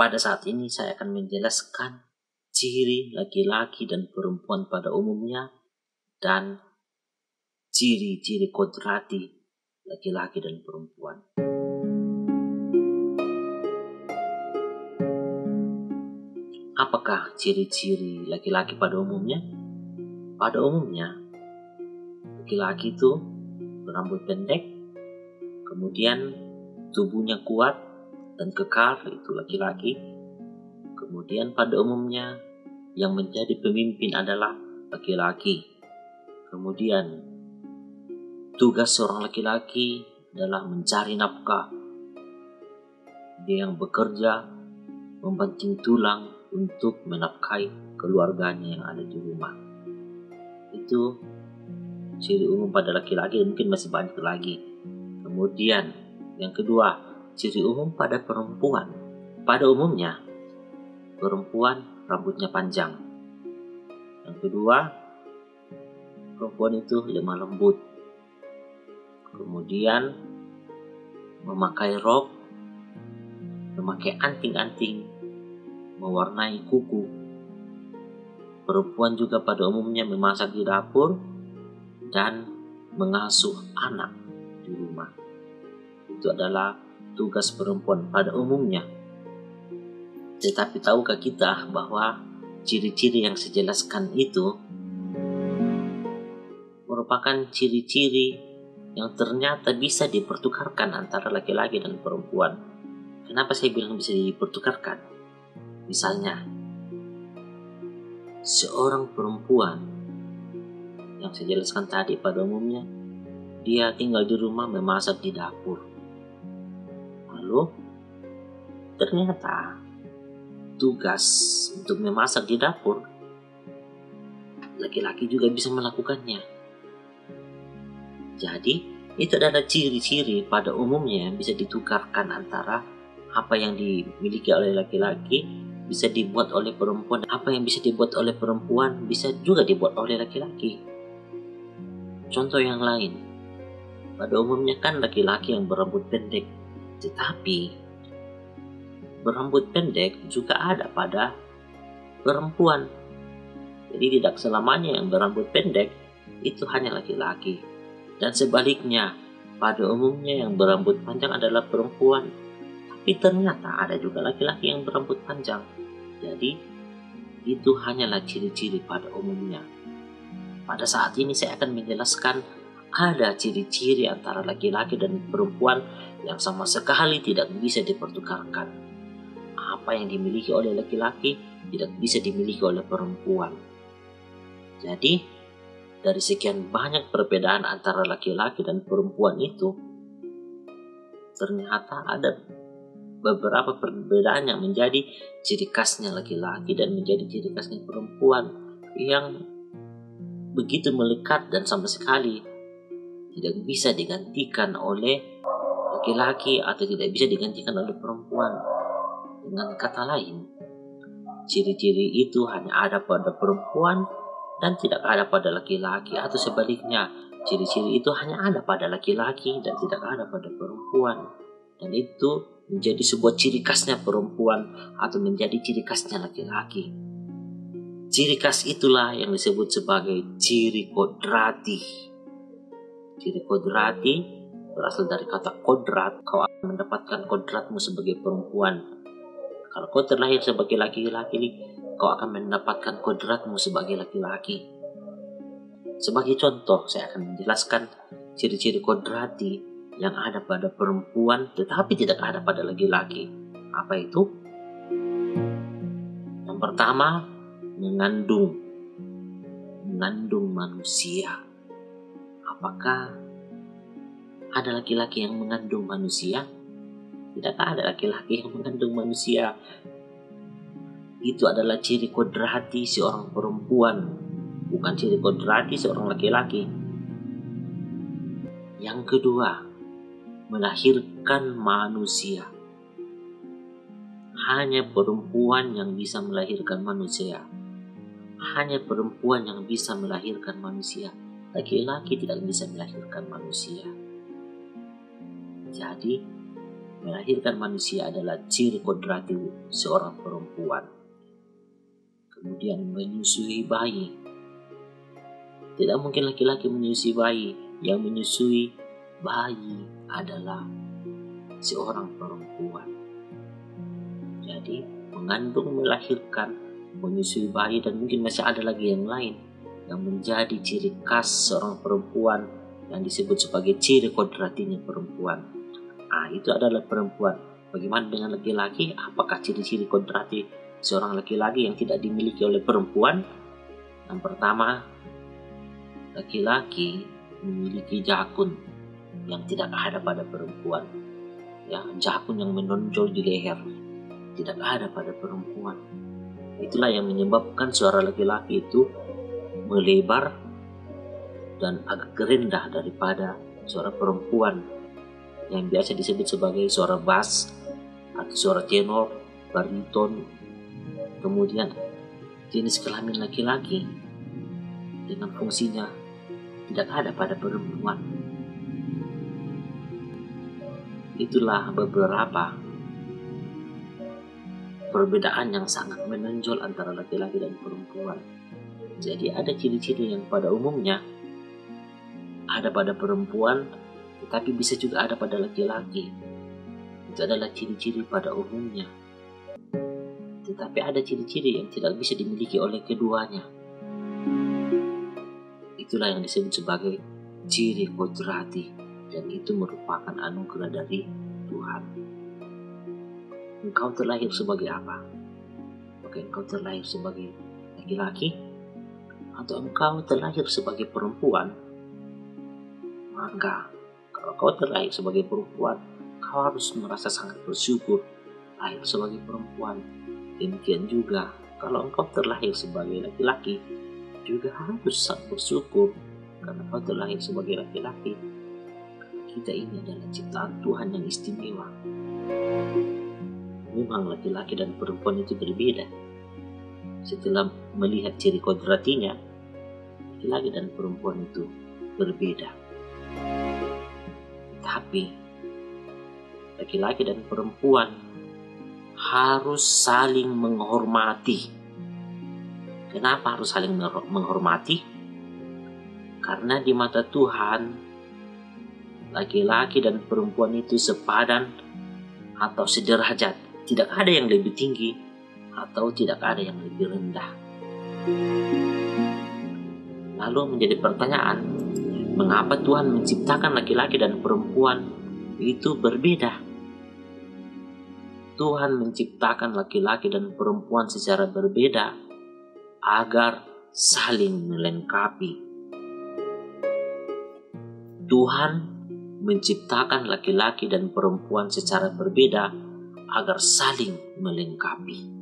Pada saat ini saya akan menjelaskan ciri laki-laki dan perempuan pada umumnya dan ciri-ciri kodrati laki-laki dan perempuan. Apakah ciri-ciri laki-laki pada umumnya? Pada umumnya, laki-laki itu berambut pendek, kemudian tubuhnya kuat dan kekar, itu laki-laki. Kemudian pada umumnya yang menjadi pemimpin adalah laki-laki. Kemudian tugas seorang laki-laki adalah mencari nafkah. Dia yang bekerja, membanting tulang untuk menafkahi keluarganya yang ada di rumah. Itu ciri umum pada laki-laki, mungkin masih banyak lagi. Kemudian yang kedua, ciri umum pada perempuan. Pada umumnya perempuan rambutnya panjang. Yang kedua, perempuan itu lemah lembut. Kemudian memakai rok, memakai anting-anting, mewarnai kuku. Perempuan juga pada umumnya memasak di dapur dan mengasuh anak di rumah. Itu adalah tugas perempuan pada umumnya. Tetapi tahukah kita bahwa ciri-ciri yang saya jelaskan itu merupakan ciri-ciri yang ternyata bisa dipertukarkan antara laki-laki dan perempuan. Kenapa saya bilang bisa dipertukarkan? Misalnya, seorang perempuan yang saya jelaskan tadi pada umumnya, dia tinggal di rumah memasak di dapur. Lalu, ternyata tugas untuk memasak di dapur, laki-laki juga bisa melakukannya. Jadi, itu adalah ciri-ciri pada umumnya yang bisa ditukarkan antara apa yang dimiliki oleh laki-laki bisa dibuat oleh perempuan. Apa yang bisa dibuat oleh perempuan bisa juga dibuat oleh laki-laki. Contoh yang lain, pada umumnya kan laki-laki yang berambut pendek, tetapi berambut pendek juga ada pada perempuan. Jadi tidak selamanya yang berambut pendek itu hanya laki-laki. Dan sebaliknya, pada umumnya yang berambut panjang adalah perempuan. Tapi ternyata ada juga laki-laki yang berambut panjang. Jadi itu hanyalah ciri-ciri pada umumnya. Pada saat ini saya akan menjelaskan ada ciri-ciri antara laki-laki dan perempuan yang sama sekali tidak bisa dipertukarkan. Apa yang dimiliki oleh laki-laki tidak bisa dimiliki oleh perempuan. Jadi, dari sekian banyak perbedaan antara laki-laki dan perempuan itu, ternyata ada beberapa perbedaan yang menjadi ciri khasnya laki-laki dan menjadi ciri khasnya perempuan yang begitu melekat dan sama sekali tidak bisa digantikan oleh laki-laki atau tidak bisa digantikan oleh perempuan. Dengan kata lain, ciri-ciri itu hanya ada pada perempuan dan tidak ada pada laki-laki, atau sebaliknya, ciri-ciri itu hanya ada pada laki-laki dan tidak ada pada perempuan. Dan itu menjadi sebuah ciri khasnya perempuan atau menjadi ciri khasnya laki-laki. Ciri khas itulah yang disebut sebagai ciri kodrati. Ciri kodrati berasal dari kata kodrat. Kau akan mendapatkan kodratmu sebagai perempuan. Kalau kau terlahir sebagai laki-laki, kau akan mendapatkan kodratmu sebagai laki-laki. Sebagai contoh, saya akan menjelaskan ciri-ciri kodrati yang ada pada perempuan tetapi tidak ada pada laki-laki. Apa itu? Yang pertama, mengandung manusia. Apakah ada laki-laki yang mengandung manusia? Tidak ada laki-laki yang mengandung manusia. Itu adalah ciri kodrati seorang perempuan, bukan ciri kodrati seorang laki-laki. Yang kedua, melahirkan manusia. Hanya perempuan yang bisa melahirkan manusia. Hanya perempuan yang bisa melahirkan manusia. Laki-laki tidak bisa melahirkan manusia. Jadi, melahirkan manusia adalah ciri kodrati seorang perempuan. Kemudian menyusui bayi. Tidak mungkin laki-laki menyusui bayi. Yang menyusui bayi adalah seorang perempuan. Jadi mengandung, melahirkan, menyusui bayi, dan mungkin masih ada lagi yang lain yang menjadi ciri khas seorang perempuan yang disebut sebagai ciri kodratinya perempuan. Itu adalah perempuan. Bagaimana dengan laki-laki? Apakah ciri-ciri kodrati seorang laki-laki yang tidak dimiliki oleh perempuan? Yang pertama, laki-laki memiliki jakun yang tidak ada pada perempuan. Ya, jakun yang menonjol di leher tidak ada pada perempuan. Itulah yang menyebabkan suara laki-laki itu melebar dan agak rendah daripada suara perempuan yang biasa disebut sebagai suara bass atau suara tenor, bariton. Kemudian jenis kelamin laki-laki dengan fungsinya tidak ada pada perempuan. Itulah beberapa perbedaan yang sangat menonjol antara laki-laki dan perempuan. Jadi ada ciri-ciri yang pada umumnya ada pada perempuan, tetapi bisa juga ada pada laki-laki. Itu adalah ciri-ciri pada umumnya. Tetapi ada ciri-ciri yang tidak bisa dimiliki oleh keduanya. Itulah yang disebut sebagai ciri kodrati, dan itu merupakan anugerah dari Tuhan. Engkau terlahir sebagai apa? Apakah engkau terlahir sebagai laki-laki atau engkau terlahir sebagai perempuan? Maka kalau kau terlahir sebagai perempuan, kau harus merasa sangat bersyukur lahir sebagai perempuan. Demikian juga kalau engkau terlahir sebagai laki-laki, juga harus sangat bersyukur karena kau terlahir sebagai laki-laki. Kita ini adalah ciptaan Tuhan yang istimewa. Memang laki-laki dan perempuan itu berbeda. Setelah melihat ciri kodratinya, laki-laki dan perempuan itu berbeda. Tapi laki-laki dan perempuan harus saling menghormati. Kenapa harus saling menghormati? Karena di mata Tuhan, laki-laki dan perempuan itu sepadan atau sederajat. Tidak ada yang lebih tinggi atau tidak ada yang lebih rendah. Lalu menjadi pertanyaan, mengapa Tuhan menciptakan laki-laki dan perempuan itu berbeda? Tuhan menciptakan laki-laki dan perempuan secara berbeda agar saling melengkapi. Tuhan menciptakan laki-laki dan perempuan secara berbeda agar saling melengkapi.